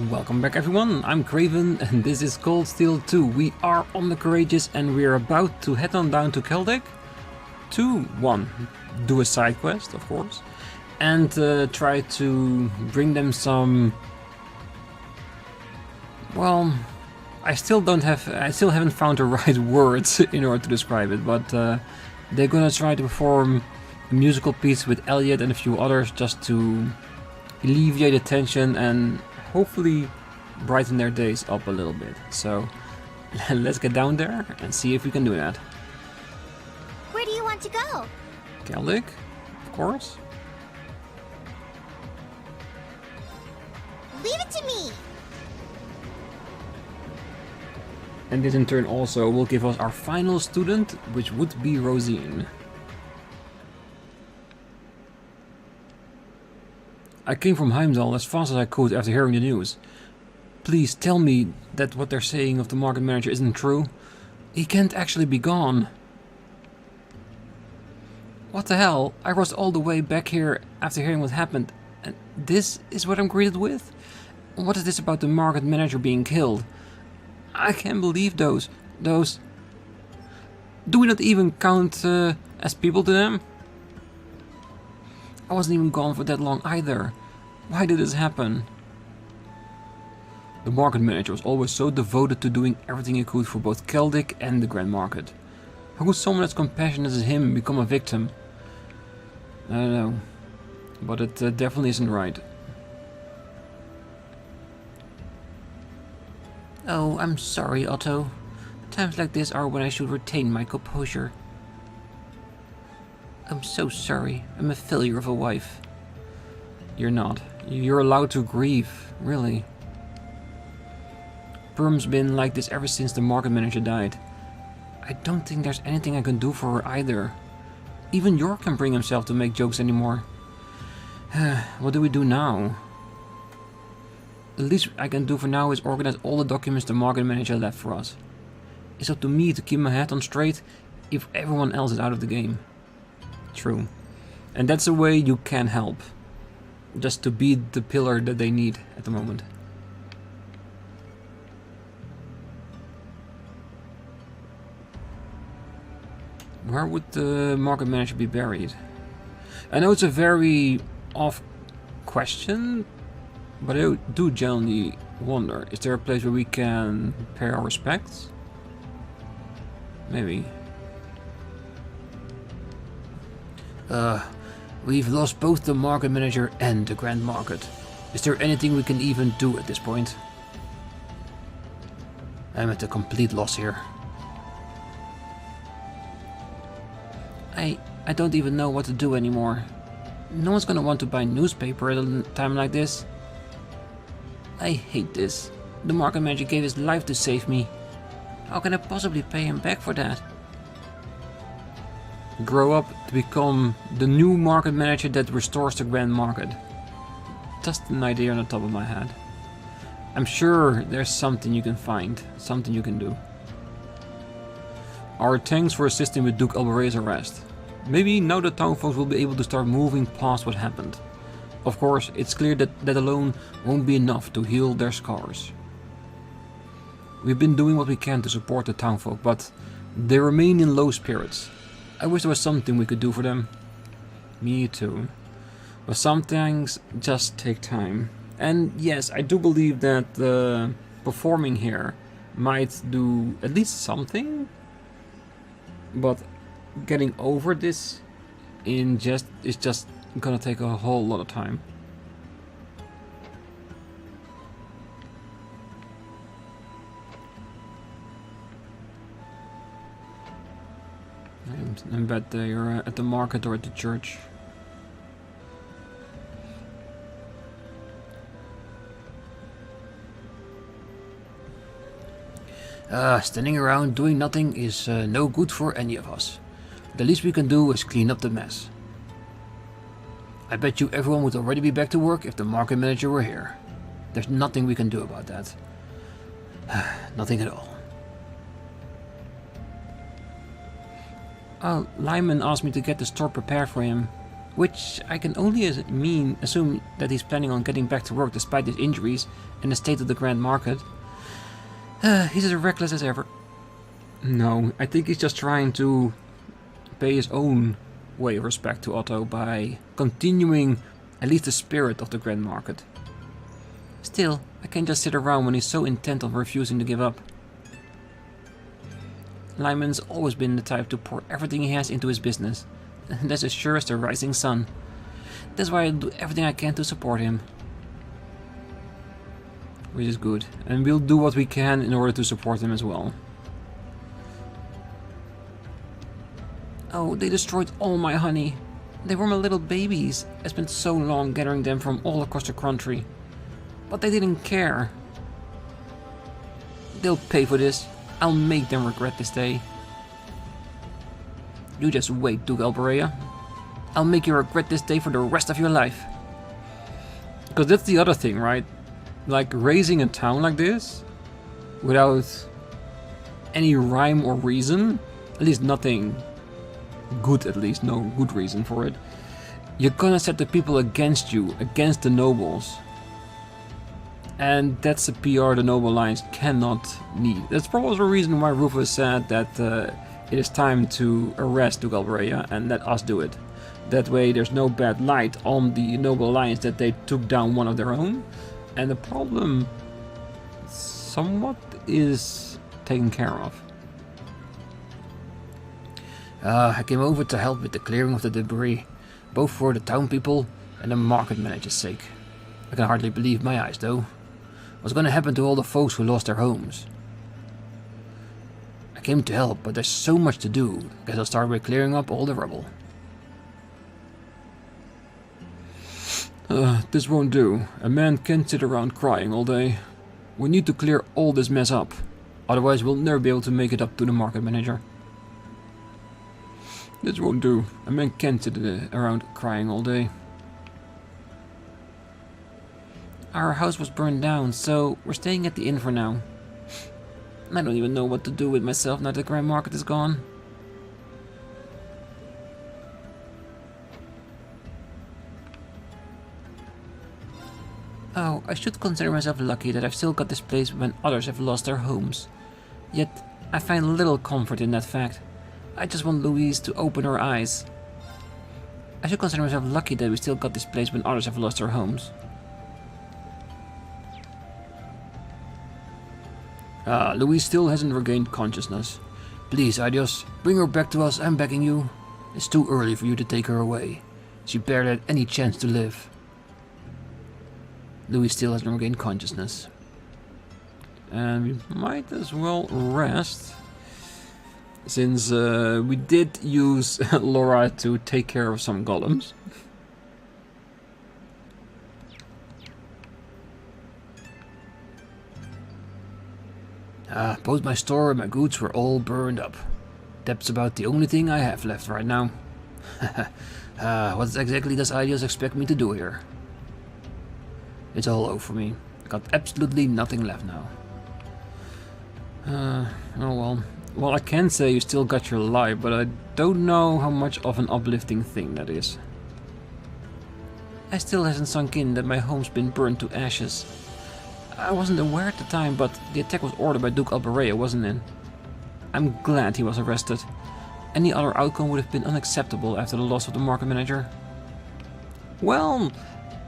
Welcome back everyone, I'm Craven and this is Cold Steel 2. We are on the Courageous and we're about to head on down to Celdic to, do a side quest, of course, and try to bring them some... Well, I still haven't found the right words in order to describe it, but they're gonna try to perform a musical piece with Elliot and a few others just to alleviate the tension and hopefully brighten their days up a little bit. So let's get down there and see if we can do that. Where do you want to go? Celdic, of course. Leave it to me! And this in turn also will give us our final student, which would be Rean. I came from Heimdallr as fast as I could after hearing the news. Please tell me that what they're saying of the market manager isn't true. He can't actually be gone. What the hell? I rushed all the way back here after hearing what happened, and this is what I'm greeted with? What is this about the market manager being killed? I can't believe those... Do we not even count as people to them? I wasn't even gone for that long either. Why did this happen? The market manager was always so devoted to doing everything he could for both Celdic and the Grand Market. How could someone as compassionate as him become a victim? I don't know, but it definitely isn't right. Oh, I'm sorry, Otto. Times like this are when I should retain my composure. I'm so sorry. I'm a failure of a wife. You're not. You're allowed to grieve, really. Perm's been like this ever since the market manager died. I don't think there's anything I can do for her either. Even York can't bring himself to make jokes anymore. What do we do now? The least I can do for now is organize all the documents the market manager left for us. It's up to me to keep my head on straight if everyone else is out of the game. True. And that's a way you can help. Just to be the pillar that they need at the moment. Where would the market manager be buried? I know it's a very off question, but I do generally wonder, is there a place where we can pay our respects? Maybe. We've lost both the market manager and the Grand Market. Is there anything we can even do at this point? I'm at a complete loss here. I don't even know what to do anymore. No one's gonna want to buy a newspaper at a time like this. I hate this. The market manager gave his life to save me. How can I possibly pay him back for that? Grow up to become the new market manager that restores the Grand Market. Just an idea on the top of my head. I'm sure there's something you can find, something you can do. Our thanks for assisting with Duke Albare's arrest. Maybe now the townfolk will be able to start moving past what happened. Of course, it's clear that that alone won't be enough to heal their scars. We've been doing what we can to support the townfolk, but they remain in low spirits. I wish there was something we could do for them. Me too. But some things just take time. And yes, I do believe that performing here might do at least something. But getting over this is just gonna take a whole lot of time. I bet you're at the market or at the church. Standing around doing nothing is no good for any of us. The least we can do is clean up the mess. I bet you everyone would already be back to work if the market manager were here. There's nothing we can do about that. Nothing at all. Lyman asked me to get the store prepared for him. which I can only assume that he's planning on getting back to work despite his injuries and the state of the Grand Market. He's as reckless as ever. No, I think he's just trying to pay his own way of respect to Otto by continuing at least the spirit of the Grand Market. Still, I can't just sit around when he's so intent on refusing to give up. Lyman's always been the type to pour everything he has into his business. That's as sure as the rising sun. That's why I'll do everything I can to support him. Which is good. And we'll do what we can in order to support him as well. Oh, they destroyed all my honey. They were my little babies. I spent so long gathering them from all across the country. But they didn't care. They'll pay for this. I'll make them regret this day. You just wait, Duke Alberea. I'll make you regret this day for the rest of your life. Because that's the other thing, right? Like, raising a town like this, without any rhyme or reason, at least nothing good, at least, no good reason for it, you're gonna set the people against you, against the nobles. And that's a PR the noble lines cannot need. That's probably the reason why Rufus said that it is time to arrest Duke Alberea and let us do it. That way there's no bad light on the noble alliance that they took down one of their own. And the problem somewhat is taken care of. I came over to help with the clearing of the debris, both for the town people and the market manager's sake. I can hardly believe my eyes though. What's gonna happen to all the folks who lost their homes? I came to help, but there's so much to do. Guess I'll start with clearing up all the rubble. This won't do. A man can't sit around crying all day. We need to clear all this mess up. Otherwise we'll never be able to make it up to the market manager. This won't do. A man can't sit around crying all day. Our house was burned down, so we're staying at the inn for now. I don't even know what to do with myself now that the Grand Market is gone. Oh, I should consider myself lucky that I've still got this place when others have lost their homes. Yet, I find little comfort in that fact. I just want Louise to open her eyes. I should consider myself lucky that we still got this place when others have lost their homes. Louise still hasn't regained consciousness. Please, Adios, bring her back to us, I'm begging you. It's too early for you to take her away. She barely had any chance to live. Louise still hasn't regained consciousness. And we might as well rest. Since we did use Laura to take care of some golems. Both my store and my goods were all burned up. That's about the only thing I have left right now. What exactly does Ideas expect me to do here? It's all over for me. Got absolutely nothing left now. Oh well. Well, I can say you still got your life, but I don't know how much of an uplifting thing that is. I still hasn't sunk in that my home's been burned to ashes. I wasn't aware at the time, but the attack was ordered by Duke Alberea, wasn't it? I'm glad he was arrested. Any other outcome would have been unacceptable after the loss of the market manager. Well,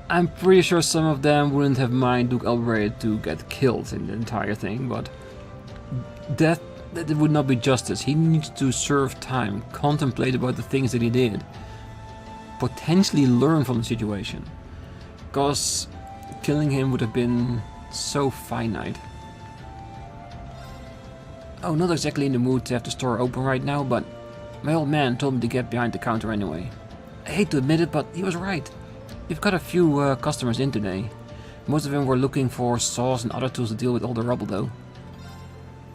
I'm pretty sure some of them wouldn't have minded Duke Alberea to get killed in the entire thing, but that would not be justice. He needs to serve time, contemplate about the things that he did, potentially learn from the situation, because killing him would have been so finite. Oh, not exactly in the mood to have the store open right now, but my old man told me to get behind the counter anyway. I hate to admit it, but he was right. We've got a few customers in today. Most of them were looking for saws and other tools to deal with all the rubble though.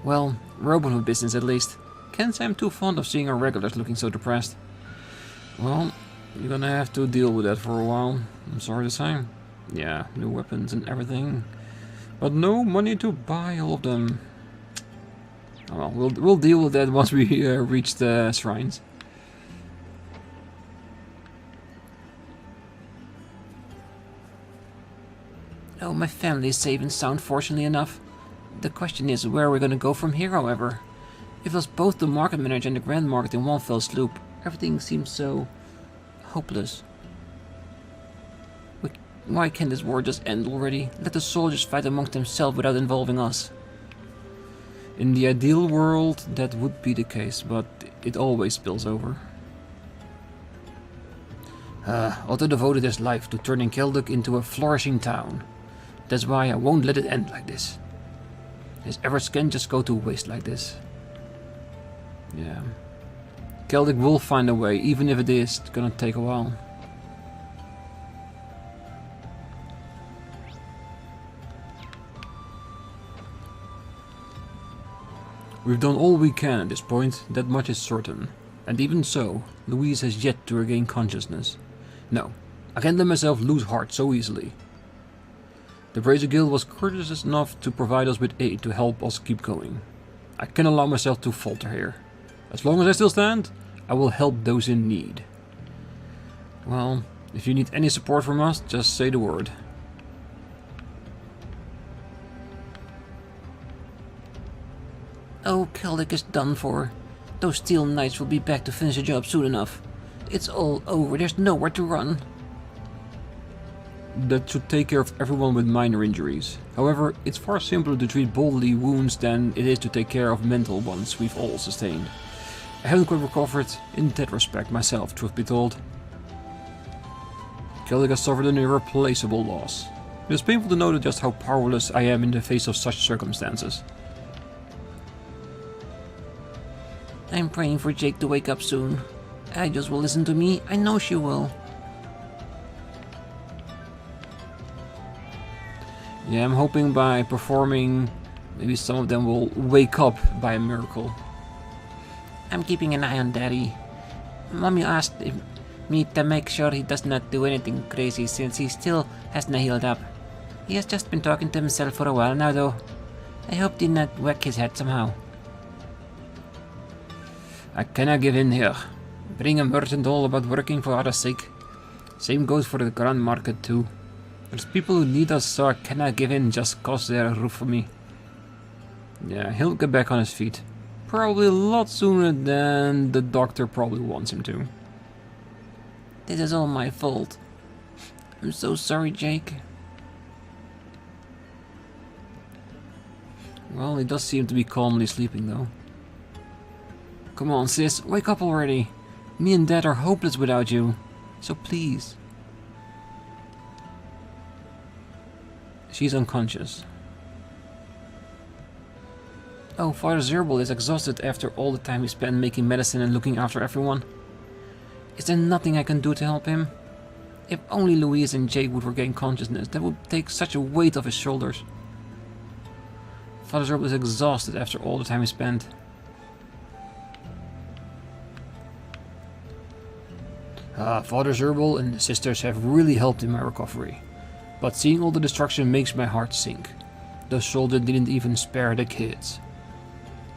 Well, Robin Hood business at least. Can't say I'm too fond of seeing our regulars looking so depressed. Well, you're gonna have to deal with that for a while, I'm sorry to say. Yeah, new weapons and everything. But no money to buy all of them. Oh well, we'll deal with that once we reach the shrines. my family is safe and sound, fortunately enough. The question is where we're gonna go from here, however. If it was both the market manager and the grand market in one fell swoop, everything seems so hopeless. Why can't this war just end already? Let the soldiers fight amongst themselves without involving us. In the ideal world, that would be the case, but it always spills over. Otto devoted his life to turning Celdic into a flourishing town. That's why I won't let it end like this. His efforts can't just go to waste like this. Yeah. Celdic will find a way, even if it is gonna take a while. We've done all we can at this point, that much is certain. And even so, Louise has yet to regain consciousness. No, I can't let myself lose heart so easily. The Brazier Guild was courteous enough to provide us with aid to help us keep going. I can't allow myself to falter here. As long as I still stand, I will help those in need. Well, if you need any support from us, just say the word. Oh, Celdic is done for. Those Steel Knights will be back to finish the job soon enough. It's all over, there's nowhere to run. That should take care of everyone with minor injuries. However, it's far simpler to treat bodily wounds than it is to take care of mental ones we've all sustained. I haven't quite recovered in that respect myself, truth be told. Celdic has suffered an irreplaceable loss. It is painful to know just how powerless I am in the face of such circumstances. I'm praying for Jake to wake up soon. Agios will listen to me, I know she will. Yeah, I'm hoping by performing, maybe some of them will wake up by a miracle. I'm keeping an eye on Daddy. Mommy asked me to make sure he does not do anything crazy since he still hasn't healed up. He has just been talking to himself for a while now though. I hope he did not whack his head somehow. I cannot give in here. Being a merchant all about working for others' sake. Same goes for the grand market too. There's people who need us, so I cannot give in just cause they're a roof for me. Yeah, he'll get back on his feet. Probably a lot sooner than the doctor probably wants him to. This is all my fault. I'm so sorry, Jake. Well, he does seem to be calmly sleeping though. Come on, sis, wake up already. Me and Dad are hopeless without you. So please. She's unconscious. Oh, Father Zerbal is exhausted after all the time he spent making medicine and looking after everyone. Is there nothing I can do to help him? If only Louise and Jake would regain consciousness, that would take such a weight off his shoulders. Father Zerbal is exhausted after all the time he spent. Father Zerbal and the sisters have really helped in my recovery. But seeing all the destruction makes my heart sink. The soldier didn't even spare the kids.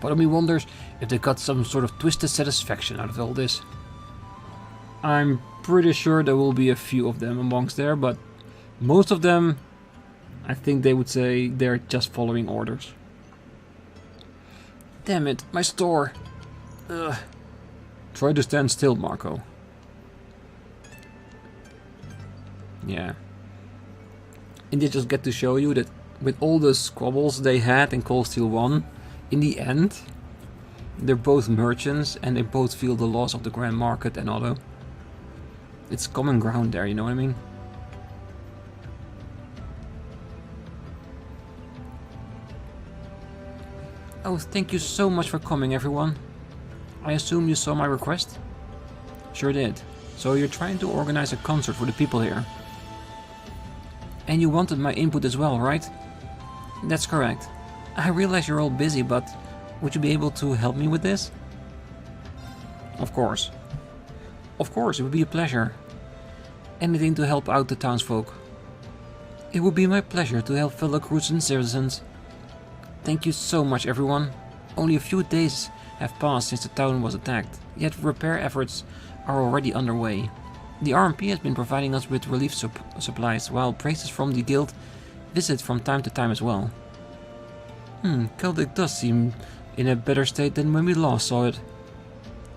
Part of me wonders if they got some sort of twisted satisfaction out of all this. I'm pretty sure there will be a few of them amongst there, but most of them, I think they would say they're just following orders. Damn it, my store! Ugh. Try to stand still, Marco. Yeah. And they just get to show you that with all the squabbles they had in Cold Steel 1, in the end, they're both merchants and they both feel the loss of the Grand Market and Otto. It's common ground there, you know what I mean? Oh, thank you so much for coming, everyone. I assume you saw my request? Sure did. So you're trying to organize a concert for the people here. And you wanted my input as well, right? That's correct. I realize you're all busy, but would you be able to help me with this? Of course. Of course, it would be a pleasure. Anything to help out the townsfolk. It would be my pleasure to help fellow crews and citizens. Thank you so much, everyone. Only a few days have passed since the town was attacked, yet repair efforts are already underway. The RMP has been providing us with relief supplies, while praises from the guild visit from time to time as well. Celdic does seem in a better state than when we last saw it.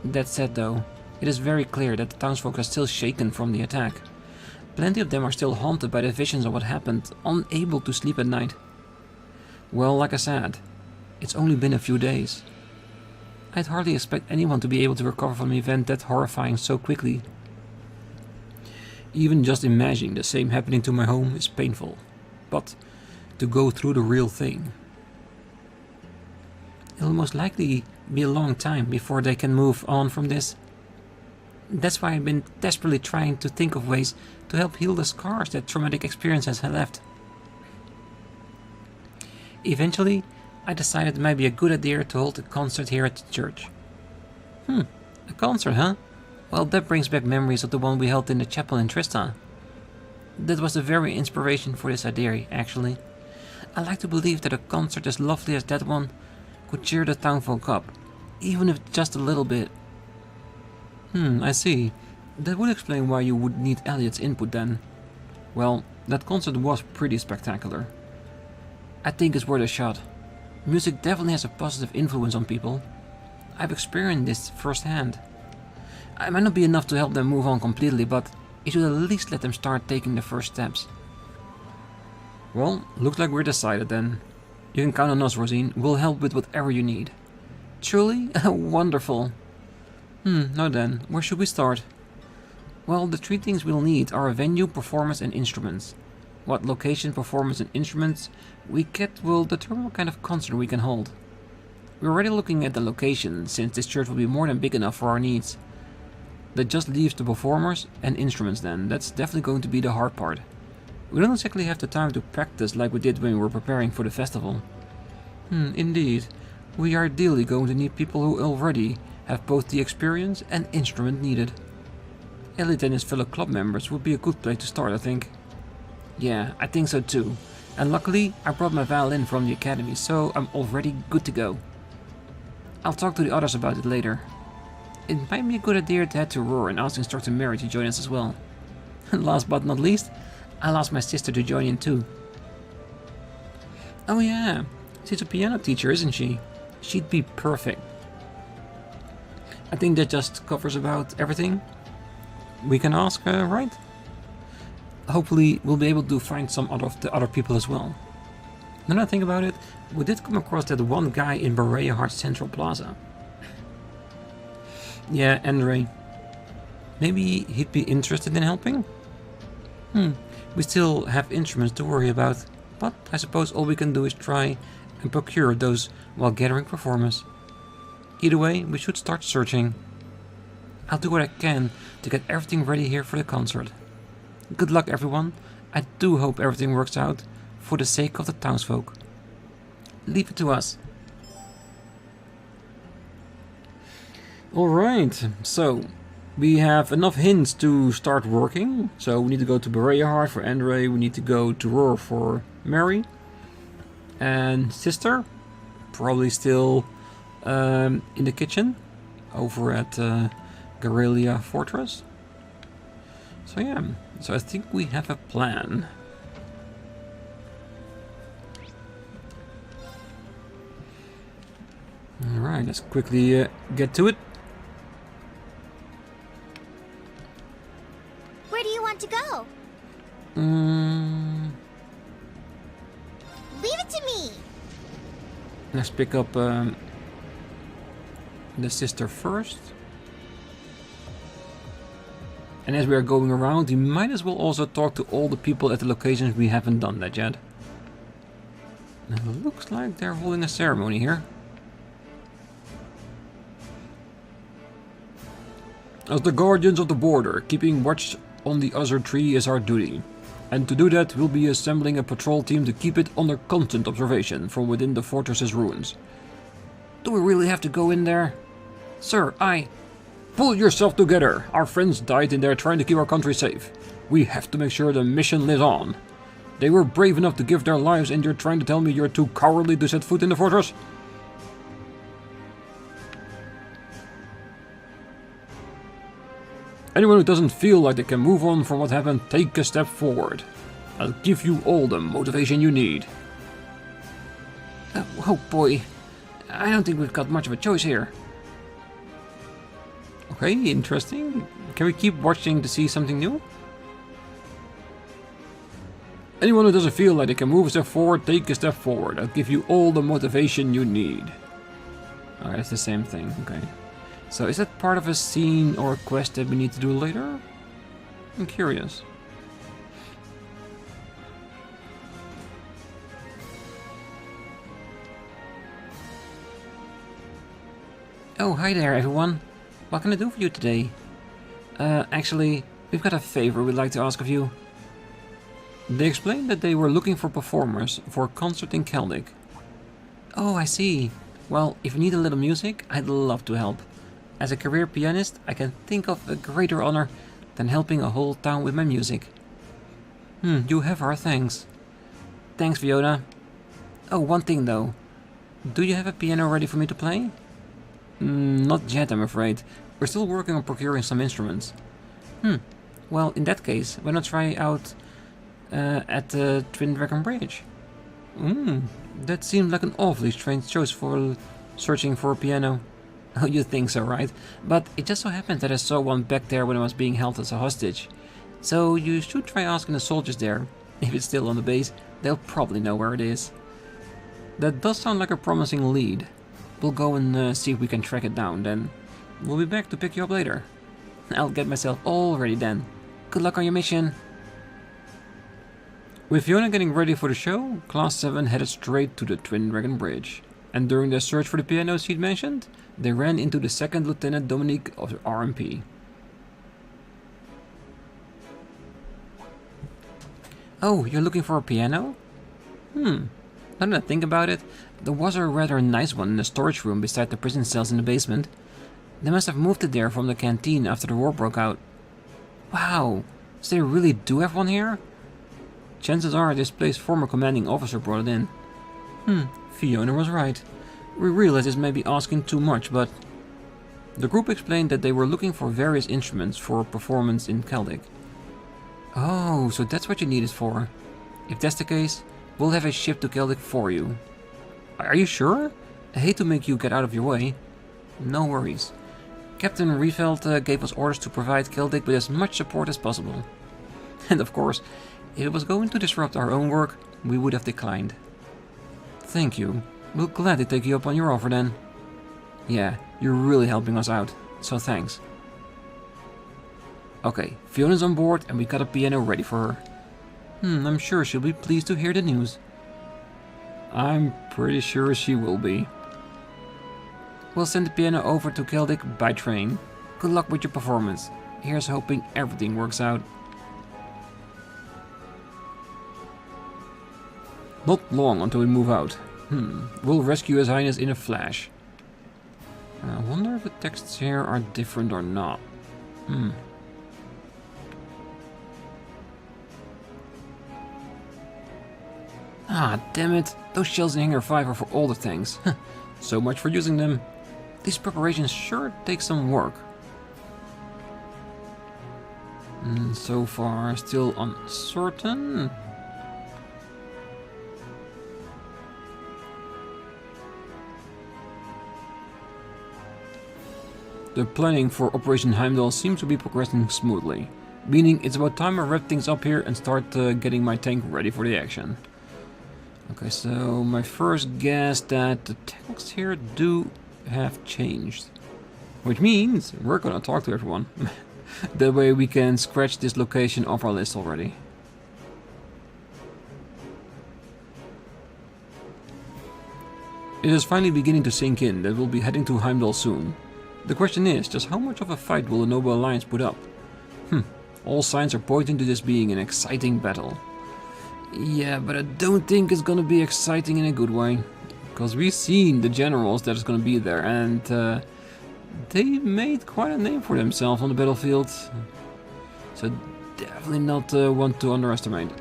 That said though, it is very clear that the townsfolk are still shaken from the attack. Plenty of them are still haunted by the visions of what happened, unable to sleep at night. Well, like I said, it's only been a few days. I'd hardly expect anyone to be able to recover from an event that horrifying so quickly. Even just imagining the same happening to my home is painful. But to go through the real thing... It'll most likely be a long time before they can move on from this. That's why I've been desperately trying to think of ways to help heal the scars that traumatic experiences have left. Eventually, I decided it might be a good idea to hold a concert here at the church. A concert, huh? Well, that brings back memories of the one we held in the chapel in Trista. That was the very inspiration for this idea, actually. I like to believe that a concert as lovely as that one could cheer the townfolk up, even if just a little bit. I see. That would explain why you would need Elliot's input then. Well, that concert was pretty spectacular. I think it's worth a shot. Music definitely has a positive influence on people. I've experienced this firsthand. I might not be enough to help them move on completely, but it should at least let them start taking the first steps. Well, looks like we're decided then. You can count on us, Rosine. We'll help with whatever you need. Truly? Wonderful. Now then, where should we start? Well, the three things we'll need are a venue, performance and instruments. What location, performance and instruments we get will determine what kind of concert we can hold. We're already looking at the location, since this church will be more than big enough for our needs. That just leaves the performers and instruments then. That's definitely going to be the hard part. We don't exactly have the time to practice like we did when we were preparing for the festival. Indeed. We are ideally going to need people who already have both the experience and instrument needed. Elliot and his fellow club members would be a good place to start, I think. Yeah, I think so too. And luckily, I brought my violin from the academy, so I'm already good to go. I'll talk to the others about it later. It might be a good idea to head to Roar and ask Instructor Mary to join us as well. And last but not least, I'll ask my sister to join in too. Oh yeah, she's a piano teacher, isn't she? She'd be perfect. I think that just covers about everything we can ask, right? Hopefully we'll be able to find some of the other people as well. Now that I think about it, we did come across that one guy in Bereahart Central Plaza. Yeah, Andre. Maybe he'd be interested in helping? We still have instruments to worry about, but I suppose all we can do is try and procure those while gathering performers. Either way, we should start searching. I'll do what I can to get everything ready here for the concert. Good luck, everyone. I do hope everything works out for the sake of the townsfolk. Leave it to us. Alright, so we have enough hints to start working. So we need to go to Bereahart for Andre, we need to go to Roar for Mary. And sister, probably still in the kitchen over at Guerrilla Fortress. So yeah, so I think we have a plan. Alright, let's quickly get to it. Where do you want to go? Leave it to me. Let's pick up the sister first. And as we are going around, we might as well also talk to all the people at the locations we haven't done that yet. Now, it looks like they're holding a ceremony here. As the guardians of the border, keeping watch on the other tree is our duty. And to do that, we'll be assembling a patrol team to keep it under constant observation from within the fortress's ruins. Do we really have to go in there? Sir, Pull yourself together! Our friends died in there trying to keep our country safe. We have to make sure the mission lives on. They were brave enough to give their lives and you're trying to tell me you're too cowardly to set foot in the fortress? Anyone who doesn't feel like they can move on from what happened, take a step forward. I'll give you all the motivation you need. Oh boy, I don't think we've got much of a choice here. Okay, interesting. Can we keep watching to see something new? Anyone who doesn't feel like they can move a step forward, take a step forward. I'll give you all the motivation you need. Alright, it's the same thing, okay. So is that part of a scene or a quest that we need to do later? I'm curious. Oh, hi there everyone. What can I do for you today? Actually, we've got a favor we'd like to ask of you. They explained that they were looking for performers for a concert in Celdic. Oh, I see. Well, if you need a little music, I'd love to help. As a career pianist, I can think of a greater honor than helping a whole town with my music. You have our thanks. Thanks, Fiona. Oh, one thing though. Do you have a piano ready for me to play? Not yet, I'm afraid. We're still working on procuring some instruments. Well, in that case, why not try out at the Twin Dragon Bridge? That seemed like an awfully strange choice for searching for a piano. Oh, you think so, right? But it just so happened that I saw one back there when I was being held as a hostage. So you should try asking the soldiers there. If it's still on the base, they'll probably know where it is. That does sound like a promising lead. We'll go and see if we can track it down, then we'll be back to pick you up later. I'll get myself all ready then. Good luck on your mission. With Fiona getting ready for the show, Class 7 headed straight to the Twin Dragon Bridge. And during their search for the piano she'd mentioned, they ran into the 2nd Lieutenant Dominique of the RMP. Oh, you're looking for a piano? Now that I think about it, there was a rather nice one in the storage room beside the prison cells in the basement. They must have moved it there from the canteen after the war broke out. Wow, so they really do have one here? Chances are this place's former commanding officer brought it in. Fiona was right. We realize this may be asking too much, but... The group explained that they were looking for various instruments for a performance in Celdic. Oh, so that's what you need it for. If that's the case, we'll have a ship to Celdic for you. Are you sure? I hate to make you get out of your way. No worries. Captain Reveld gave us orders to provide Celdic with as much support as possible. And of course, if it was going to disrupt our own work, we would have declined. Thank you. We'll gladly take you up on your offer then. Yeah, you're really helping us out, so thanks. Okay, Fiona's on board and we got a piano ready for her. I'm sure she'll be pleased to hear the news. I'm pretty sure she will be. We'll send the piano over to Celdic by train. Good luck with your performance. Here's hoping everything works out. Not long until we move out. We'll rescue His Highness in a flash. I wonder if the texts here are different or not. Ah, damn it. Those shells in Hangar 5 are for older things. So much for using them. These preparations sure take some work. So far, still uncertain. The planning for Operation Heimdallr seems to be progressing smoothly, meaning it's about time I wrap things up here and start getting my tank ready for the action. Okay, so my first guess that the tanks here do have changed, which means we're gonna talk to everyone. That way we can scratch this location off our list already. It is finally beginning to sink in that we'll be heading to Heimdallr soon. The question is, just how much of a fight will the Noble Alliance put up? All signs are pointing to this being an exciting battle. Yeah, but I don't think it's gonna be exciting in a good way. Because we've seen the generals that is gonna be there, and they made quite a name for themselves on the battlefield. So definitely not one to underestimate.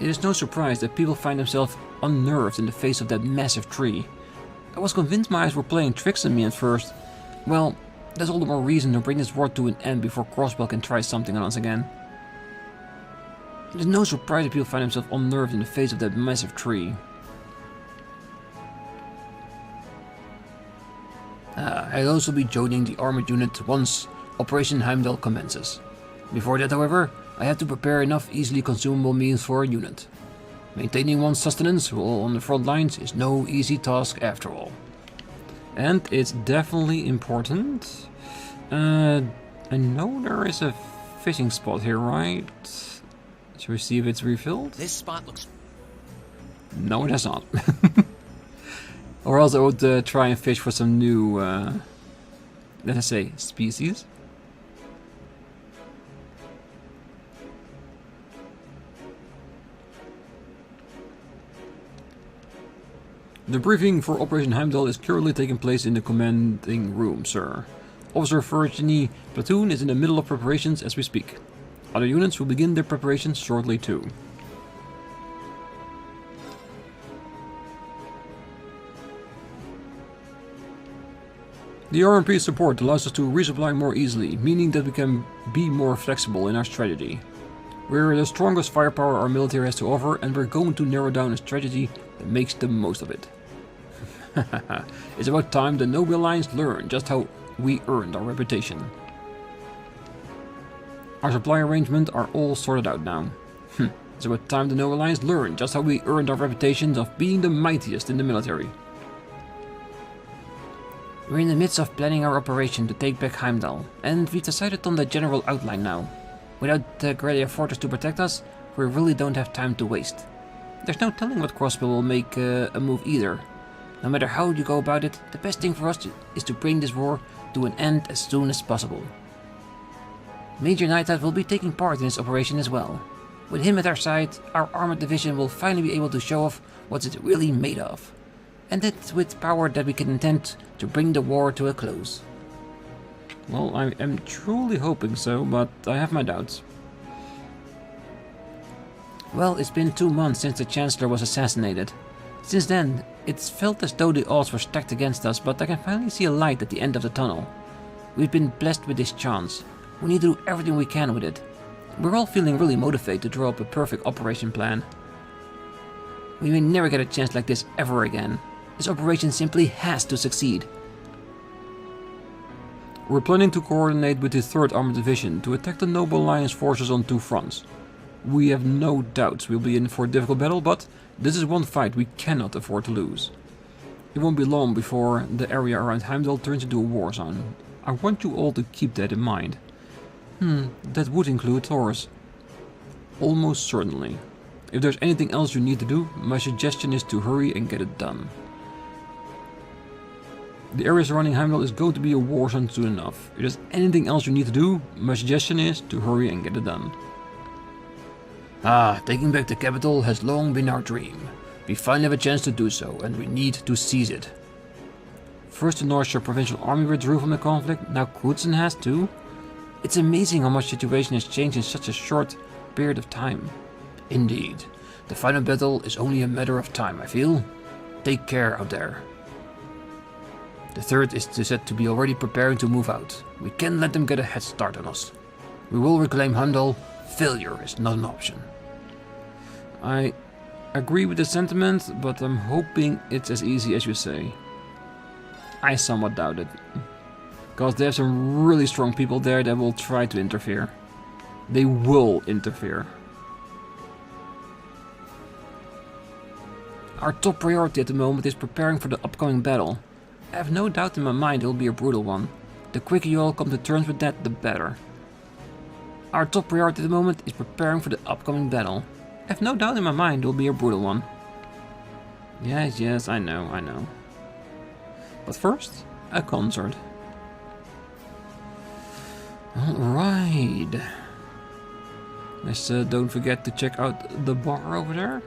It is no surprise that people find themselves unnerved in the face of that massive tree. I was convinced my eyes were playing tricks on me at first, Well, there's all the more reason to bring this war to an end before Crossbell can try something on us again. It is no surprise if people find themselves unnerved in the face of that massive tree. I'll also be joining the armored unit once Operation Heimdallr commences. Before that, however, I have to prepare enough easily consumable meals for a unit. Maintaining one's sustenance while on the front lines is no easy task after all. And it's definitely important. I know there is a fishing spot here, right? Should we see if it's refilled? This spot looks... No, it has not. Or else I would try and fish for some new, let's say, species. The briefing for Operation Heimdallr is currently taking place in the commanding room, sir. Officer Virginie platoon is in the middle of preparations as we speak. Other units will begin their preparations shortly too. The RMP support allows us to resupply more easily, meaning that we can be more flexible in our strategy. We're the strongest firepower our military has to offer, and we're going to narrow down a strategy that makes the most of it. It's about time the Noble Alliance learn just how we earned our reputation. Our supply arrangements are all sorted out now. It's about time the Noble Alliance learn just how we earned our reputations of being the mightiest in the military. We're in the midst of planning our operation to take back Heimdallr, and we've decided on the general outline now. Without the Guerrilla Fortress to protect us, we really don't have time to waste. There's no telling what Crossbell will make a move either. No matter how you go about it, the best thing for us is to bring this war to an end as soon as possible. Major Nighthawk will be taking part in this operation as well. With him at our side, our armored division will finally be able to show off what it's really made of. And that's with power that we can intend to bring the war to a close. Well, I am truly hoping so, but I have my doubts. Well, it's been 2 months since the Chancellor was assassinated. Since then, it's felt as though the odds were stacked against us, but I can finally see a light at the end of the tunnel. We've been blessed with this chance. We need to do everything we can with it. We're all feeling really motivated to draw up a perfect operation plan. We may never get a chance like this ever again. This operation simply has to succeed. We're planning to coordinate with the 3rd Armored Division to attack the Noble Alliance forces on 2 fronts. We have no doubts we'll be in for a difficult battle, but this is one fight we cannot afford to lose. It won't be long before the area around Heimdallr turns into a war zone. I want you all to keep that in mind. That would include Taurus. Almost certainly. If there's anything else you need to do, my suggestion is to hurry and get it done. The area surrounding Heimdallr is going to be a war zone soon enough. If there's anything else you need to do, my suggestion is to hurry and get it done. Taking back the capital has long been our dream. We finally have a chance to do so, and we need to seize it. First the Northshire Provincial Army withdrew from the conflict, now Krutzen has too. It's amazing how much the situation has changed in such a short period of time. Indeed, the final battle is only a matter of time, I feel. Take care out there. The 3rd is said to be already preparing to move out. We can't let them get a head start on us. We will reclaim Heimdallr. Failure is not an option. I agree with the sentiment, but I'm hoping it's as easy as you say. I somewhat doubt it. Because there's some really strong people there that will try to interfere. They will interfere. Our top priority at the moment is preparing for the upcoming battle. I have no doubt in my mind it will be a brutal one. The quicker you all come to terms with that, the better. Our top priority at the moment is preparing for the upcoming battle. I have no doubt in my mind it will be a brutal one. Yes, I know. But first, a concert. Alright. Let's don't forget to check out the bar over there.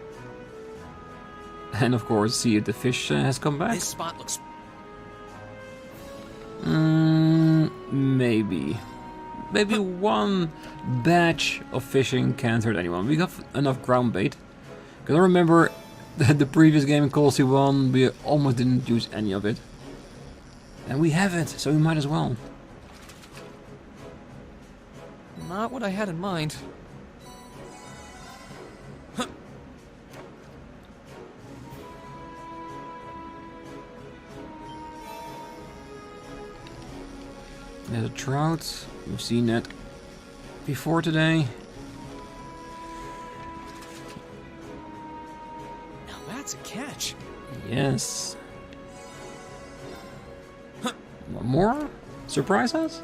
And of course, see if the fish has come back. This spot looks... Maybe. Maybe one batch of fishing can't hurt anyone. We got enough ground bait. Because I remember that the previous game in Call C1, we almost didn't use any of it. And we have it, so we might as well. Not what I had in mind. There's a trout. We've seen that before today. Now that's a catch. Yes. One more? Surprise us?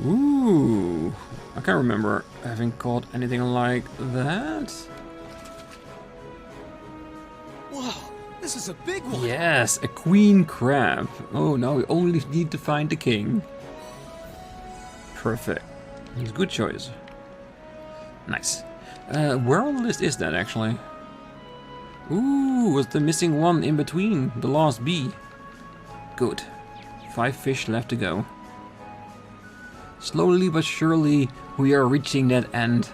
Ooh. I can't remember having caught anything like that. Whoa, this is a big one. Yes, a queen crab. Oh, now we only need to find the king. Perfect. He's a good choice. Nice. Where on the list is that actually? Ooh, was the missing one in between? The last bee. Good. 5 fish left to go. Slowly but surely, we are reaching that end.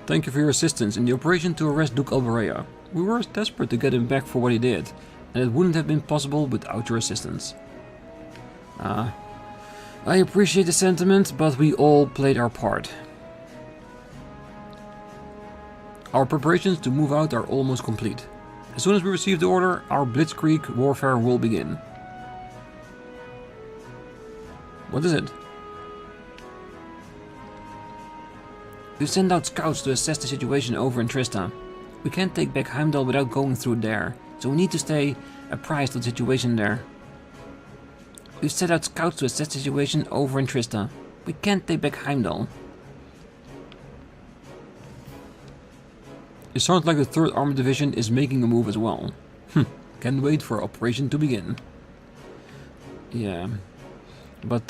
Thank you for your assistance in the operation to arrest Duke Alberea. We were desperate to get him back for what he did, and it wouldn't have been possible without your assistance. I appreciate the sentiment, but we all played our part. Our preparations to move out are almost complete. As soon as we receive the order, our blitzkrieg warfare will begin. What is it? We've sent out scouts to assess the situation over in Trista. We can't take back Heimdallr without going through there, so we need to stay apprised of the situation there. We've sent out scouts to assess the situation over in Trista. We can't take back Heimdallr. It sounds like the 3rd Armored Division is making a move as well. Can't wait for operation to begin. Yeah. But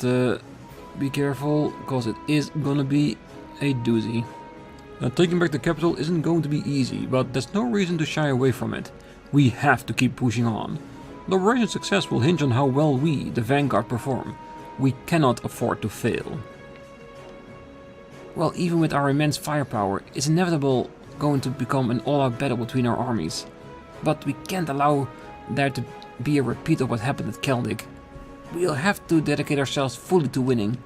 be careful, because it is gonna be a doozy. Now, taking back the capital isn't going to be easy, but there's no reason to shy away from it. We have to keep pushing on. The operation's success will hinge on how well we, the Vanguard, perform. We cannot afford to fail. Well, even with our immense firepower, it's inevitable going to become an all-out battle between our armies. But we can't allow there to be a repeat of what happened at Celdic. We'll have to dedicate ourselves fully to winning.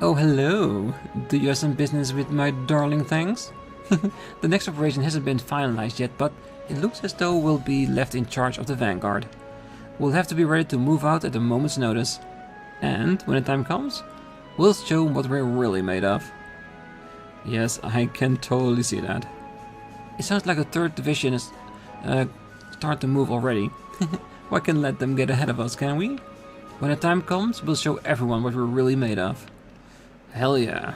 Oh, hello. Do you have some business with my darling things? The next operation hasn't been finalized yet, but it looks as though we'll be left in charge of the Vanguard. We'll have to be ready to move out at a moment's notice. And, when the time comes, we'll show what we're really made of. Yes, I can totally see that. It sounds like the 3rd Division is start to move already. We can let them get ahead of us, can we? When the time comes, we'll show everyone what we're really made of. Hell yeah.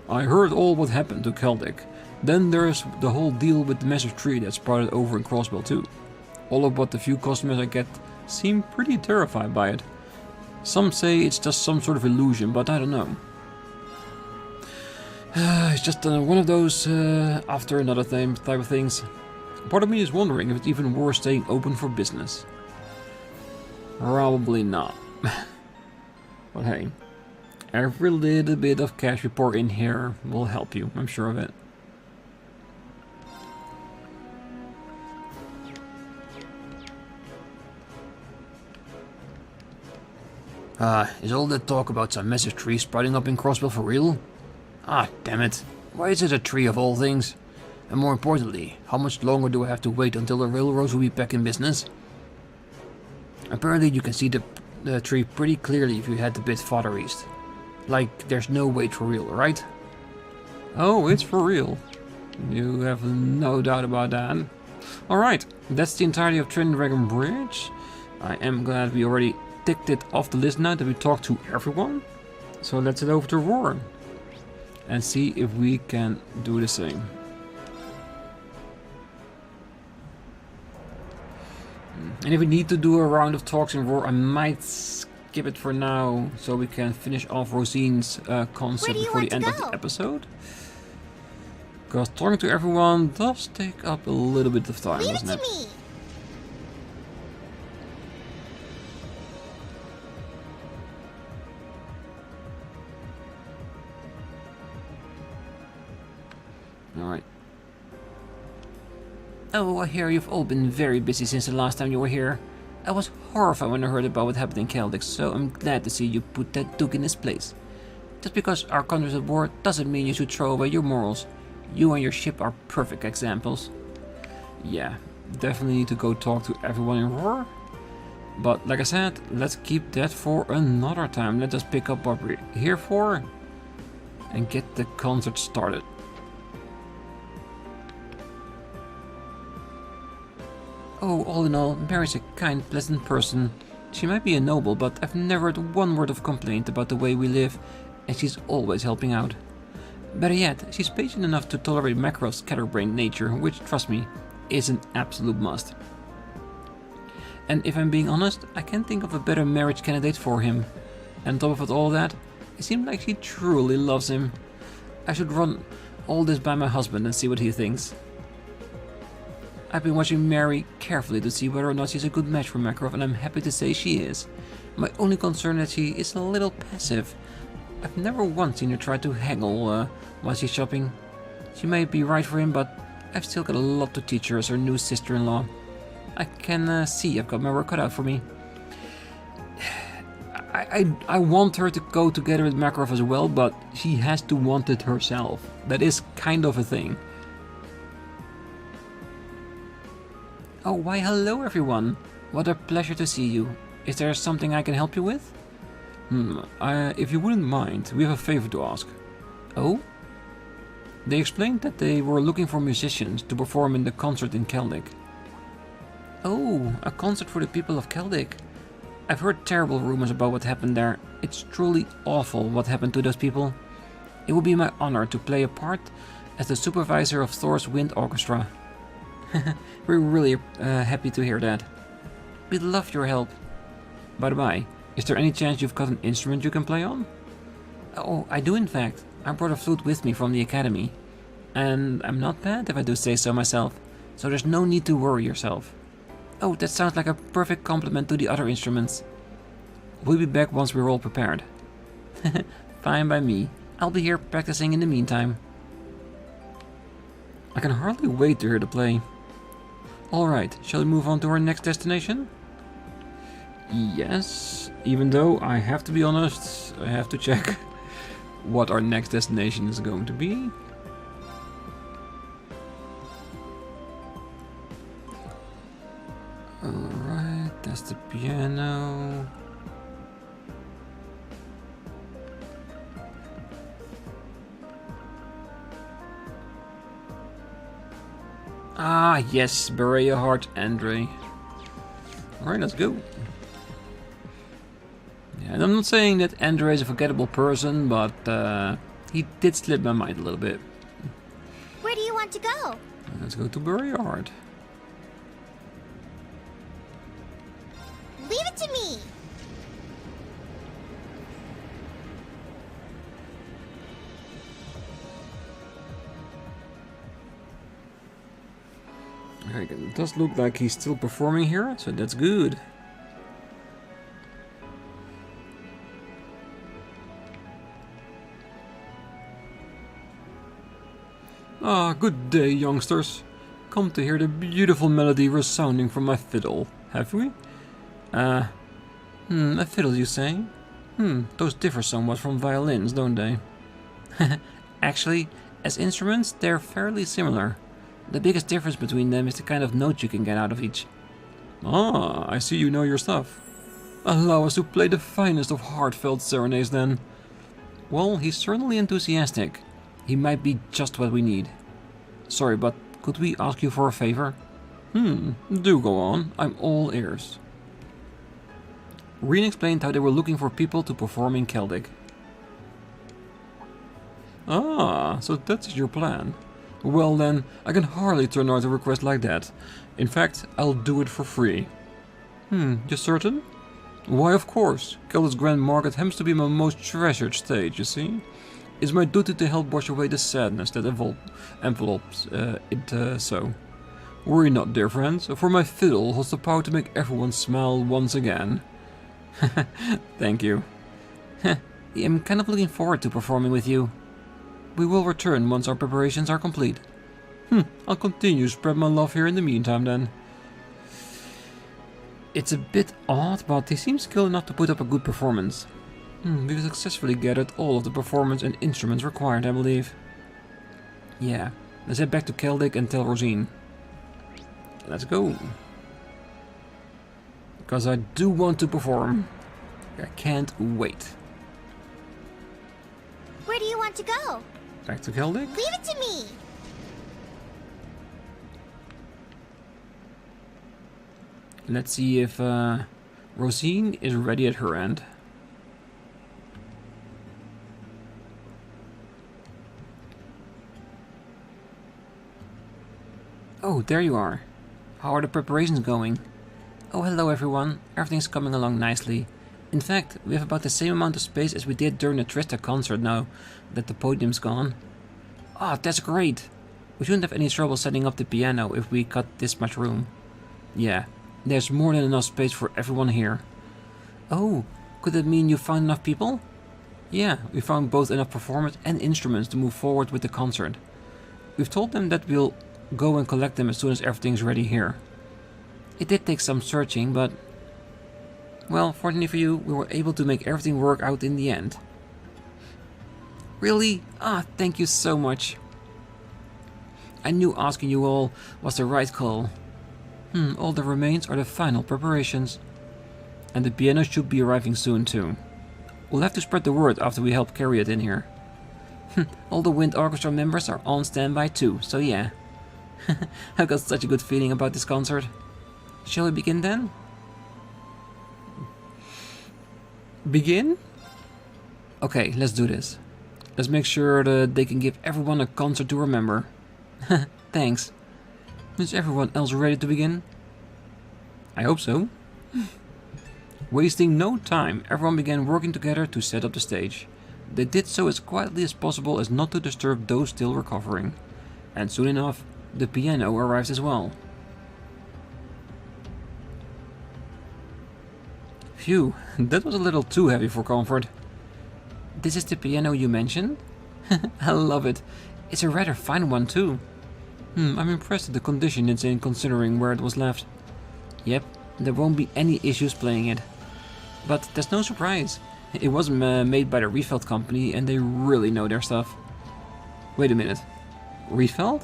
I heard all what happened to Celdic. Then there's the whole deal with the massive tree that sprouted over in Crossbell too. All of but the few customers I get seem pretty terrified by it. Some say it's just some sort of illusion, but I don't know. It's just one of those after another type of things. Part of me is wondering if it's even worth staying open for business. Probably not. But hey, every little bit of cash we pour in here will help you, I'm sure of it. Is all that talk about some massive tree sprouting up in Crossbell for real? Ah, damn it. Why is it a tree of all things? And more importantly, how much longer do I have to wait until the railroads will be back in business? Apparently you can see the tree pretty clearly if you head a bit farther east. Like, there's no wait for real, right? Oh, it's for real. You have no doubt about that. Alright, that's the entirety of Dragon Bridge. I am glad we already ticked it off the list now that we talked to everyone. So let's head over to Roar and see if we can do the same. And if we need to do a round of talks in Roar, I might skip it for now so we can finish off Rosine's concept before the end of the episode. Because talking to everyone does take up a little bit of time, Leave it doesn't to it? me. Alright. Oh, I hear you've all been very busy since the last time you were here. I was horrified when I heard about what happened in Celdic, so I'm glad to see you put that Duke in his place. Just because our country's at war doesn't mean you should throw away your morals. You and your ship are perfect examples. Yeah, definitely need to go talk to everyone in war. But like I said, let's keep that for another time. Let us pick up what we're here for and get the concert started. Oh, all in all, Mary's a kind, pleasant person. She might be a noble, but I've never heard one word of complaint about the way we live, and she's always helping out. Better yet, she's patient enough to tolerate Makarov's scatterbrained nature, which, trust me, is an absolute must. And if I'm being honest, I can't think of a better marriage candidate for him. And on top of all that, it seems like she truly loves him. I should run all this by my husband and see what he thinks. I've been watching Mary carefully to see whether or not she's a good match for Makarov, and I'm happy to say she is. My only concern is that she is a little passive. I've never once seen her try to haggle while she's shopping. She may be right for him, but I've still got a lot to teach her as her new sister-in-law. I can see I've got my work cut out for me. I want her to go together with Makarov as well, but she has to want it herself. That is kind of a thing. Oh, why hello everyone. What a pleasure to see you. Is there something I can help you with? If you wouldn't mind, we have a favor to ask. Oh? They explained that they were looking for musicians to perform in the concert in Celdic. Oh, a concert for the people of Celdic. I've heard terrible rumors about what happened there. It's truly awful what happened to those people. It would be my honor to play a part as the supervisor of Thor's Wind Orchestra. We're really happy to hear that. We'd love your help. By the by, is there any chance you've got an instrument you can play on? Oh, I do in fact. I brought a flute with me from the academy. And I'm not bad if I do say so myself, so there's no need to worry yourself. Oh, that sounds like a perfect complement to the other instruments. We'll be back once we're all prepared. Fine by me. I'll be here practicing in the meantime. I can hardly wait to hear the play. Alright, shall we move on to our next destination? Yes, even though I have to be honest, I have to check what our next destination is going to be. Alright, that's the piano. Ah, yes, Berea Heart, Andre. Alright, let's go. Yeah, and I'm not saying that Andre is a forgettable person, but he did slip my mind a little bit. Where do you want to go? Let's go to Berea Heart. Leave it to me. Alright, it does look like he's still performing here, so that's good. Ah, good day, youngsters. Come to hear the beautiful melody resounding from my fiddle, have we? A fiddle, you say? Those differ somewhat from violins, don't they? Actually, as instruments, they're fairly similar. The biggest difference between them is the kind of note you can get out of each. Ah, I see you know your stuff. Allow us to play the finest of heartfelt serenades then. Well, he's certainly enthusiastic. He might be just what we need. Sorry, but could we ask you for a favor? Do go on. I'm all ears. Rean explained how they were looking for people to perform in Celdic. Ah, so that's your plan. Well then, I can hardly turn out a request like that. In fact, I'll do it for free. You certain? Why, of course. Celdic's Grand Market happens to be my most treasured stage, you see. It's my duty to help wash away the sadness that envelopes it so. Worry not, dear friends, for my fiddle holds the power to make everyone smile once again. Thank you. I'm kind of looking forward to performing with you. We will return once our preparations are complete. I'll continue to spread my love here in the meantime then. It's a bit odd, but they seem skilled enough to put up a good performance. We've successfully gathered all of the performance and instruments required, I believe. Yeah, let's head back to Celdic and tell Rean. Let's go. Because I do want to perform. I can't wait. Where do you want to go? Back to Celdic? Leave it to me! Let's see if Rean is ready at her end. Oh, there you are. How are the preparations going? Oh, hello everyone. Everything's coming along nicely. In fact, we have about the same amount of space as we did during the Trista concert now that the podium's gone. Oh, that's great. We shouldn't have any trouble setting up the piano if we cut this much room. Yeah, there's more than enough space for everyone here. Oh, could that mean you found enough people? Yeah, we found both enough performers and instruments to move forward with the concert. We've told them that we'll go and collect them as soon as everything's ready here. It did take some searching, but... well, fortunately for you, we were able to make everything work out in the end. Really? Thank you so much. I knew asking you all was the right call. All that remains are the final preparations. And the piano should be arriving soon too. We'll have to spread the word after we help carry it in here. All the wind orchestra members are on standby too, so yeah. I've got such a good feeling about this concert. Shall we begin then? Begin? Okay, let's do this. Let's make sure that they can give everyone a concert to remember. Thanks. Is everyone else ready to begin? I hope so. Wasting no time, everyone began working together to set up the stage. They did so as quietly as possible as not to disturb those still recovering. And soon enough, the piano arrives as well. Phew, that was a little too heavy for comfort. This is the piano you mentioned? I love it. It's a rather fine one too. I'm impressed at the condition it's in considering where it was left. Yep, there won't be any issues playing it. But there's no surprise. It wasn't made by the Refeld company and they really know their stuff. Wait a minute. Refeld?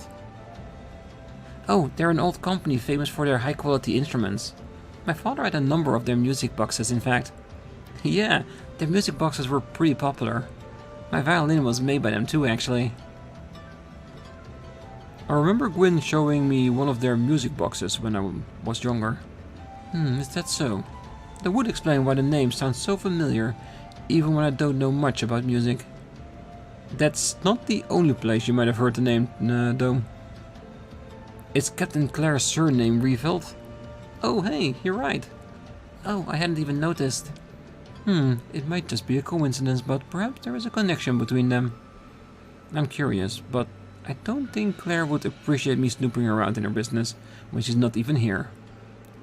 Oh, they're an old company famous for their high quality instruments. My father had a number of their music boxes, in fact. Yeah, their music boxes were pretty popular. My violin was made by them too, actually. I remember Gwyn showing me one of their music boxes when I was younger. Is that so? That would explain why the name sounds so familiar, even when I don't know much about music. That's not the only place you might have heard the name, though. It's Captain Claire's surname, Refeld. Oh, hey, you're right. Oh, I hadn't even noticed. It might just be a coincidence, but perhaps there is a connection between them. I'm curious, but I don't think Claire would appreciate me snooping around in her business when she's not even here.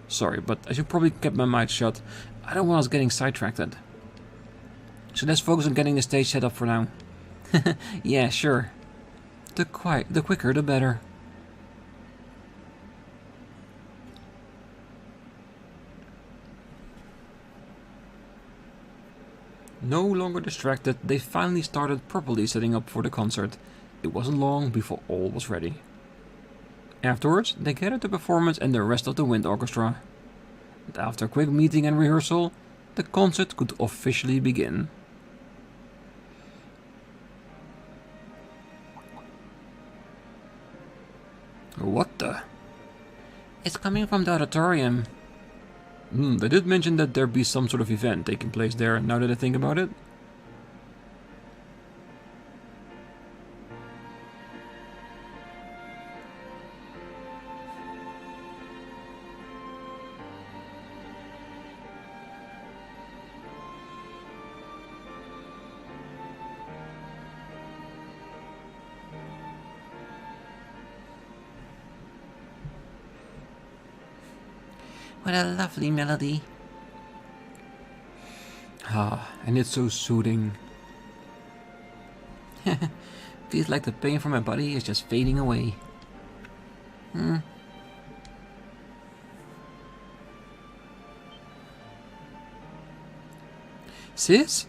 Sorry, but I should probably keep my mouth shut. I don't want us getting sidetracked. So let's focus on getting the stage set up for now. Yeah, sure. The quicker the better. No longer distracted, they finally started properly setting up for the concert. It wasn't long before all was ready. Afterwards, they gathered the performance and the rest of the wind orchestra. And after a quick meeting and rehearsal, the concert could officially begin. What the? It's coming from the auditorium. They did mention that there'd be some sort of event taking place there, now that I think about it. What a lovely melody. Ah, and it's so soothing. Feels like the pain from my body is just fading away. Sis?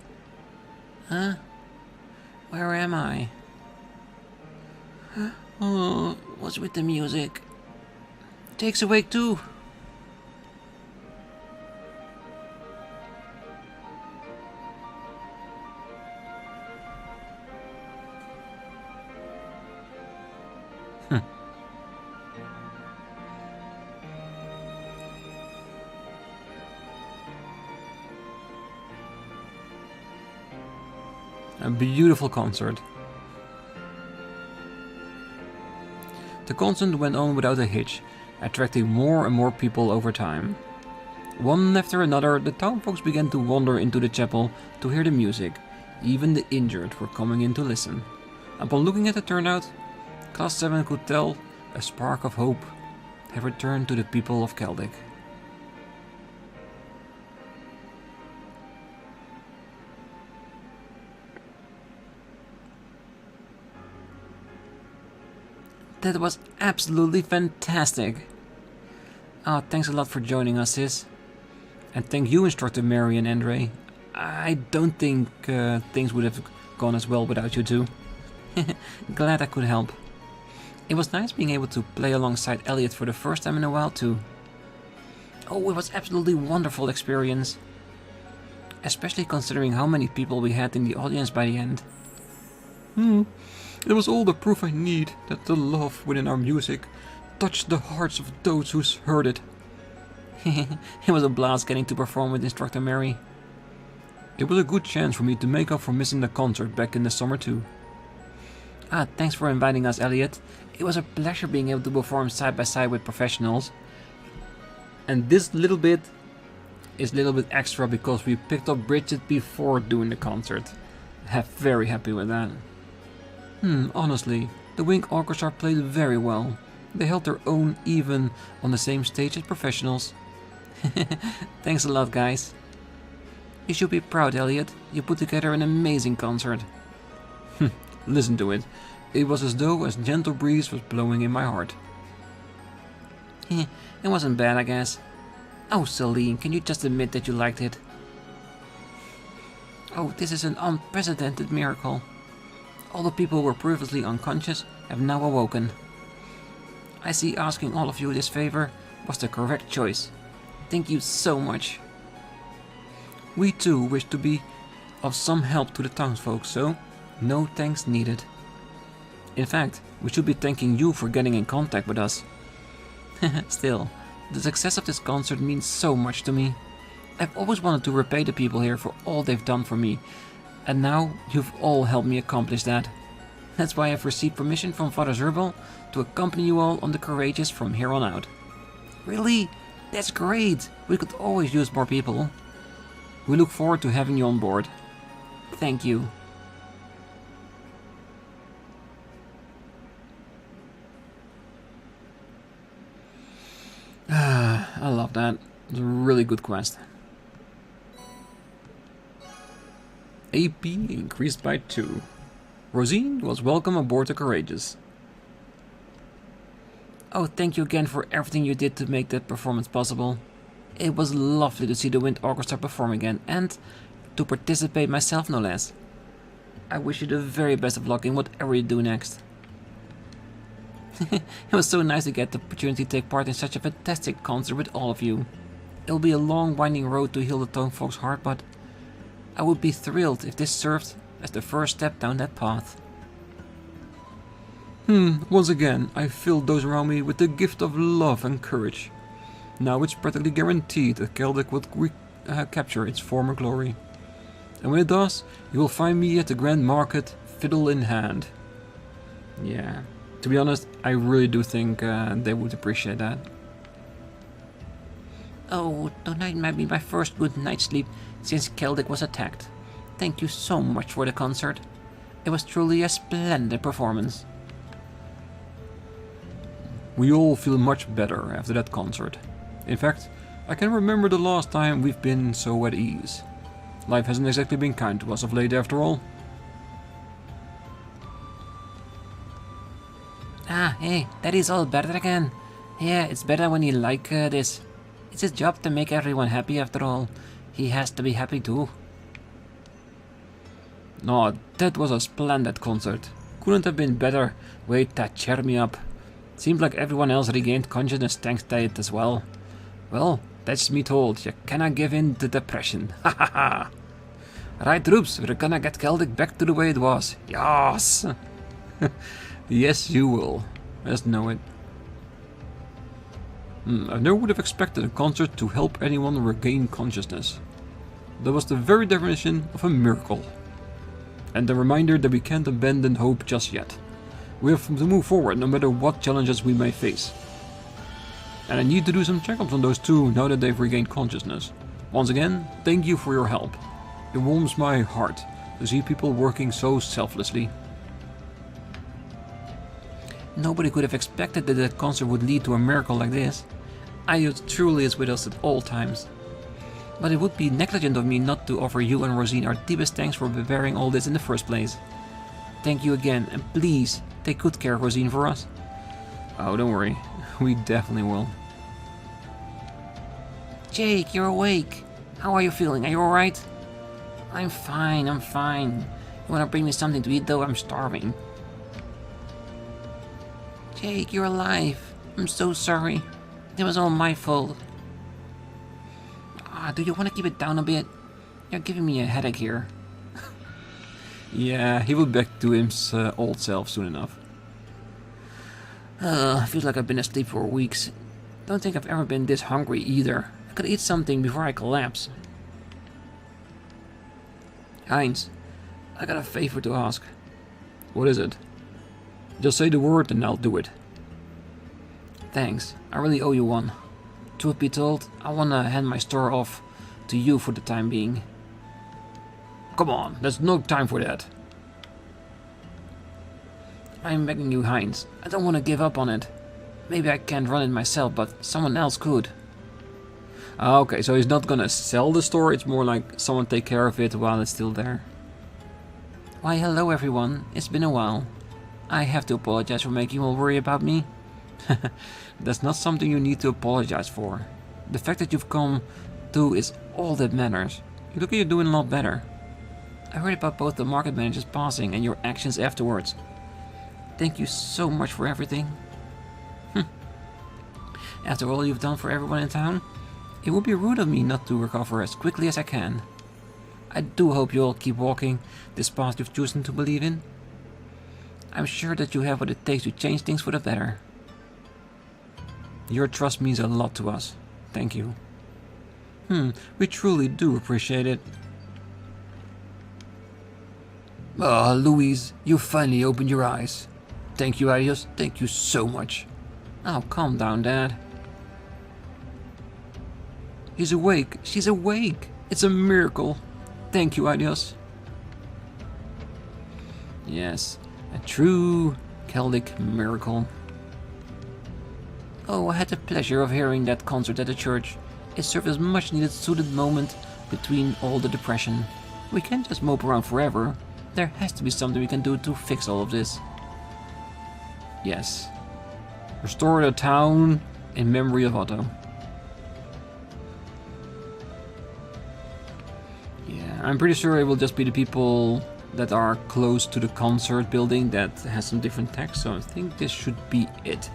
Huh? Where am I? Oh, what's with the music? Takes awake too. A beautiful concert. The concert went on without a hitch, attracting more and more people over time. One after another, the townfolks began to wander into the chapel to hear the music. Even the injured were coming in to listen. Upon looking at the turnout, Class 7 could tell a spark of hope had returned to the people of Celdic. That was absolutely fantastic. Oh, thanks a lot for joining us, sis. And thank you, Instructor Mary and Andre. I don't think things would have gone as well without you two. Glad I could help. It was nice being able to play alongside Elliot for the first time in a while too. Oh, it was absolutely wonderful experience. Especially considering how many people we had in the audience by the end. It was all the proof I need that the love within our music touched the hearts of those who heard it. It was a blast getting to perform with Instructor Mary. It was a good chance for me to make up for missing the concert back in the summer too. Ah, thanks for inviting us, Elliot. It was a pleasure being able to perform side by side with professionals. And this little bit is a little bit extra because we picked up Bridget before doing the concert. I'm very happy with that. Honestly, the Wind Orchestra played very well. They held their own even on the same stage as professionals. Thanks a lot, guys. You should be proud, Elliot. You put together an amazing concert. Listen to it. It was as though a gentle breeze was blowing in my heart. It wasn't bad, I guess. Oh, Celine, can you just admit that you liked it? Oh, this is an unprecedented miracle. All the people who were previously unconscious have now awoken. I see asking all of you this favor was the correct choice. Thank you so much. We too wish to be of some help to the townsfolk, so no thanks needed. In fact, we should be thanking you for getting in contact with us. Still, the success of this concert means so much to me. I've always wanted to repay the people here for all they've done for me, and now you've all helped me accomplish that. That's why I've received permission from Father Zerbal to accompany you all on the Courageous from here on out. Really? That's great! We could always use more people. We look forward to having you on board. Thank you. I love that. It was a really good quest. AP increased by 2. Rosine was welcome aboard the Courageous. Oh, thank you again for everything you did to make that performance possible. It was lovely to see the Wind Orchestra perform again, and to participate myself no less. I wish you the very best of luck in whatever you do next. It was so nice to get the opportunity to take part in such a fantastic concert with all of you. It will be a long winding road to heal the townfolk's heart, but I would be thrilled if this served as the first step down that path. Once again, I filled those around me with the gift of love and courage. Now it's practically guaranteed that Celdic will capture its former glory. And when it does, you will find me at the Grand Market, fiddle in hand. Yeah, to be honest, I really do think they would appreciate that. Oh, tonight might be my first good night's sleep since Celdic was attacked. Thank you so much for the concert. It was truly a splendid performance. We all feel much better after that concert. In fact, I can remember the last time we've been so at ease. Life hasn't exactly been kind to us of late after all. Ah, hey, that is all better again. Yeah, it's better when you like this. It's his job to make everyone happy after all. He has to be happy too. No, that was a splendid concert. Couldn't have been better. Wait, that cheered me up. Seemed like everyone else regained consciousness thanks to it as well. Well, that's me told. You cannot give in to depression. Ha ha ha. Right, troops, we're gonna get Celdic back to the way it was. Yes! Yes, you will. Let's know it. I never would have expected a concert to help anyone regain consciousness. That was the very definition of a miracle. And a reminder that we can't abandon hope just yet. We have to move forward no matter what challenges we may face. And I need to do some checkups on those two now that they've regained consciousness. Once again, thank you for your help. It warms my heart to see people working so selflessly. Nobody could have expected that that concert would lead to a miracle like this. Ayot truly is with us at all times. But it would be negligent of me not to offer you and Rosine our deepest thanks for preparing all this in the first place. Thank you again, and please take good care of Rosine for us. Oh, don't worry. We definitely will. Jake, you're awake. How are you feeling? Are you alright? I'm fine. You wanna bring me something to eat though? I'm starving. Jake, you're alive. I'm so sorry. It was all my fault. Do you want to keep it down a bit? You're giving me a headache here. Yeah, he will be back to his old self soon enough. Feels like I've been asleep for weeks. Don't think I've ever been this hungry either. I could eat something before I collapse. Heinz, I got a favor to ask. What is it? Just say the word and I'll do it. Thanks, I really owe you one. Truth be told, I wanna hand my store off to you for the time being. Come on, there's no time for that. I'm begging you, Heinz. I don't want to give up on it. Maybe I can't run it myself, but someone else could. Okay, so he's not gonna sell the store, it's more like someone take care of it while it's still there. Why, hello everyone. It's been a while. I have to apologize for making you all worry about me. That's not something you need to apologize for. The fact that you've come to is all that matters. You look at you doing a lot better. I heard about both the market manager's passing and your actions afterwards. Thank you so much for everything. After all you've done for everyone in town, it would be rude of me not to recover as quickly as I can. I do hope you'll keep walking this path you've chosen to believe in. I'm sure that you have what it takes to change things for the better. Your trust means a lot to us. Thank you. We truly do appreciate it. Ah, Louise, you finally opened your eyes. Thank you, Adios. Thank you so much. Oh, calm down, Dad. He's awake. She's awake. It's a miracle. Thank you, Adios. Yes, a true Celdic miracle. Oh, I had the pleasure of hearing that concert at the church. It served as much needed soothed moment between all the depression. We can't just mope around forever. There has to be something we can do to fix all of this. Yes. Restore the town in memory of Otto. Yeah, I'm pretty sure it will just be the people that are close to the concert building that has some different text, so I think this should be it.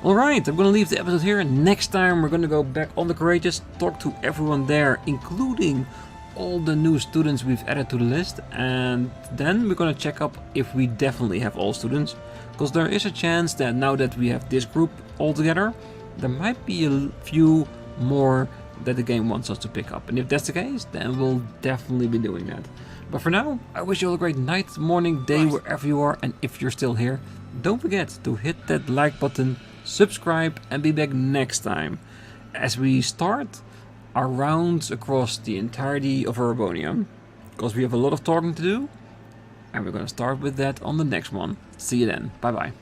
Alright, I'm gonna leave the episode here, and next time we're gonna go back on the Courageous, talk to everyone there, including all the new students we've added to the list, and then we're gonna check up if we definitely have all students, because there is a chance that now that we have this group all together, there might be a few more that the game wants us to pick up, and if that's the case, then we'll definitely be doing that. But for now, I wish you all a great night, morning, day, wherever you are, and if you're still here, don't forget to hit that like button, subscribe, and be back next time as we start our rounds across the entirety of Erebonia, because we have a lot of talking to do, and we're going to start with that on the next one. See you then. Bye bye.